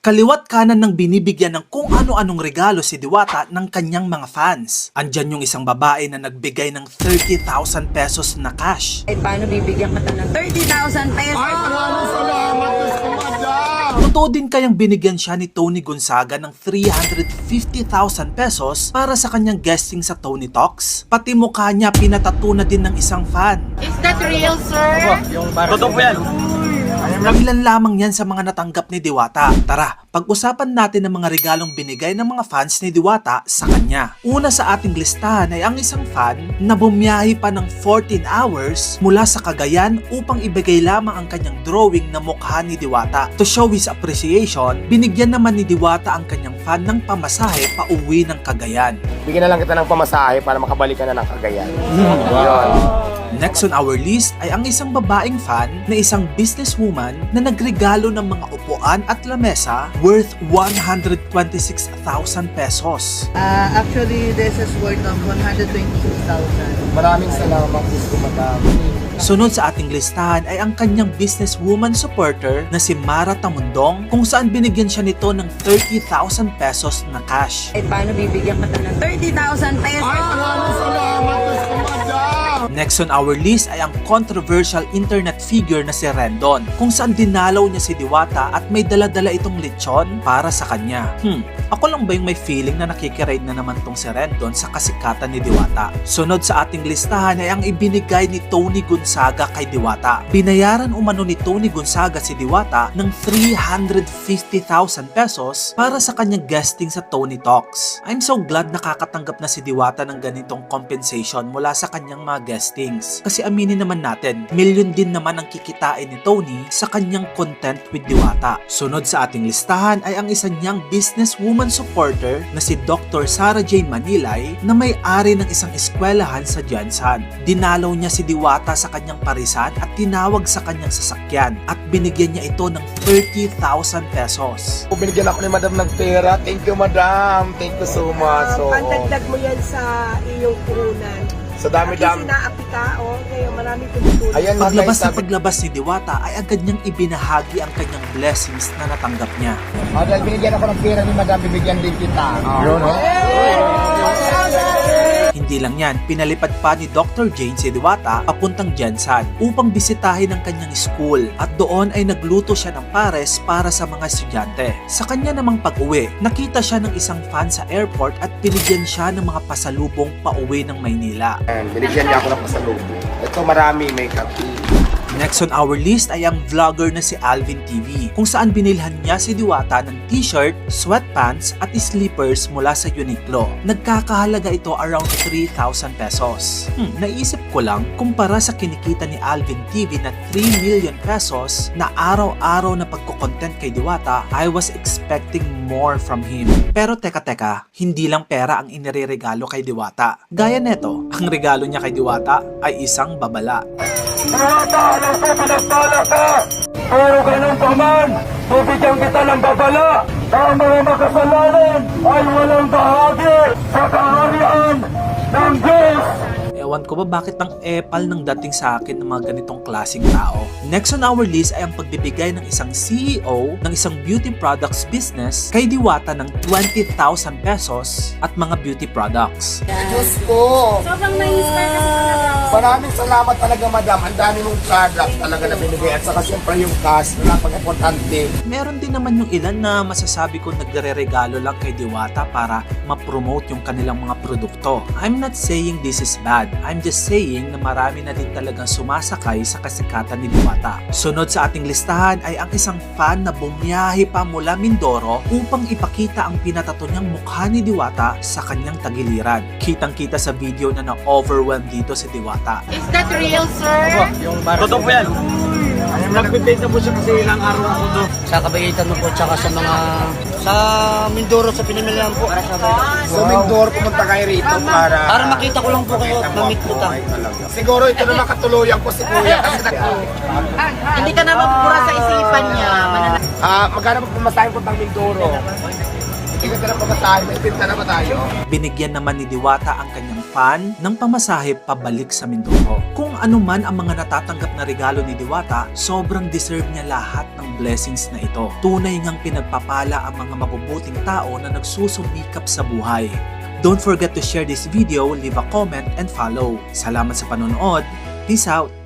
Kaliwat kanan ng binibigyan ng kung ano-anong regalo si Diwata ng kanyang mga fans. Andyan yung isang babae na nagbigay ng 30,000 pesos na cash. Paano bibigyan kita ng 30,000 pesos? Ay, maraming salamat, Gusto Madam! Totoo din kayang binigyan siya ni Tony Gonzaga ng 350,000 pesos para sa kanyang guesting sa Tony Talks? Pati mukha niya pinatato na din ng isang fan. Is that real, sir? Totoo po yan. Ilan lamang yan sa mga natanggap ni Diwata. Tara, pag-usapan natin ang mga regalong binigay ng mga fans ni Diwata sa kanya. Una sa ating listahan ay ang isang fan na bumiyahe pa ng 14 hours mula sa Cagayan upang ibigay lamang ang kanyang drawing na mukha ni Diwata. To show his appreciation, binigyan naman ni Diwata ang kanyang fan ng pamasahe pauwi ng Cagayan. Bigyan na lang kita ng pamasahe para makabalik ka na ng Cagayan. Yun. Next on our list ay ang isang babaeng fan na isang businesswoman na nagregalo ng mga upuan at lamesa worth 126,000 pesos. Actually, this is worth of 126,000. Maraming salamat, Gusto Madam. Sunod sa ating listahan ay ang kanyang businesswoman supporter na si Mara Tamundong kung saan binigyan siya nito ng 30,000 pesos na cash. Paano bibigyan kita ng 30,000 pesos? Ay, maraming salamat, Gusto Madam! Next on our list ay ang controversial internet figure na si Rendon kung saan dinalaw niya si Diwata at may dala-dala itong lechon para sa kanya. Ako lang ba yung may feeling na nakikiride na naman tong si Rendon sa kasikatan ni Diwata? Sunod sa ating listahan ay ang ibinigay ni Tony Gonzaga kay Diwata. Binayaran umano ni Tony Gonzaga si Diwata ng 350,000 pesos para sa kanyang guesting sa Tony Talks. I'm so glad nakakatanggap na si Diwata ng ganitong compensation mula sa kanyang mga guestings. Kasi aminin naman natin, milyon din naman ang kikitain ni Tony sa kanyang content with Diwata. Sunod sa ating listahan ay ang isa niyang businesswoman supporter na si Dr. Sarah Jane Manilay na may-ari ng isang eskwelahan sa Jansan. Dinalaw niya si Diwata sa kanyang parisan at tinawag sa kanyang sasakyan at binigyan niya ito ng 30,000 pesos. Binigyan ako ni Madam ng pera. Thank you, Madam. Thank you so much. Pandagdag mo yan sa iyong puhunan. Sa dami-dami. At sinaapi ka, ngayon marami tumutulong. Ayan, Paglabas guys, na paglabas ni Diwata ay agad niyang ibinahagi ang kanyang blessings na natanggap niya. Dahil binigyan ako ng pera ni Madam, bibigyan din kita. Yun, Hindi lang yan, pinalipad pa ni Dr. Jane si Diwata papuntang Jansan upang bisitahin ang kanyang school at doon ay nagluto siya ng pares para sa mga estudyante. Sa kanya namang pag-uwi, nakita siya ng isang fan sa airport at binigyan siya ng mga pasalubong pauwi ng Maynila. Binigyan niya ako ng pasalubong. Ito marami, may kape. Next on our list ay ang vlogger na si Alvin TV kung saan binilhan niya si Diwata ng t-shirt, sweatpants at slippers mula sa Uniqlo. Nagkakahalaga ito around 3,000 pesos. Naisip ko lang, kumpara sa kinikita ni Alvin TV na 3 million pesos na araw-araw na pagkukontent kay Diwata, I was expecting more from him. Pero teka, hindi lang pera ang inireregalo kay Diwata. Gaya neto, ang regalo niya kay Diwata ay isang babala. Pinagpala ka! Pero ganun pa man, bibigyan kita ng babala. Ang mga makasalanan ay walang bahagi sa kaharian ng Diyos. Ewan ko ba bakit ang epal ng dating sa akin ng mga ganitong klaseng tao. Next on our list ay ang pagbibigay ng isang CEO ng isang beauty products business kay Diwata ng 20,000 pesos at mga beauty products. Diyos ko! Sobrang na-inspire kasi talaga. Maraming salamat talaga, Madam. Ang dami mong products talaga na binigay. At saka siyempre yung cash na napag-importante. Meron din naman yung ilan na masasabi ko nagre-regalo lang kay Diwata para ma-promote yung kanilang mga produkto. I'm not saying this is bad. I'm just saying na marami na din talagang sumasakay sa kasikatan ni Diwata. Sunod sa ating listahan ay ang isang fan na bumiyahe pa mula Mindoro upang ipakita ang pinatato niyang mukha ni Diwata sa kanyang tagiliran. Kitang-kita sa video na na-overwhelm dito si Diwata. Is that real, sir? Totoo po yan. Nagpipenta po siya kasi ilang araw ako to. Sa Kabayitan po, tsaka sa mga... Sa Mindoro, sa pinamilihan po. So, Mindoro, pumunta kayo rito Para makita ko lang po kayo at mamit ko ta. Siguro ito na makatuluyan ko si Kuya. Kasi Hindi ka na mapura sa isipan niya. magkano po pumasahin ko ng Mindoro? Ikaw na pagkatahin, may pinta na ba tayo? Binigyan naman ni Diwata ang kanyang fan ng pamasahe pabalik sa Mindoro. Kung ano man ang mga natatanggap na regalo ni Diwata, sobrang deserve niya lahat ng blessings na ito. Tunay ngang pinagpapala ang mga mabubuting tao na nagsusumikap sa buhay. Don't forget to share this video, leave a comment, and follow. Salamat sa panonood. Peace out!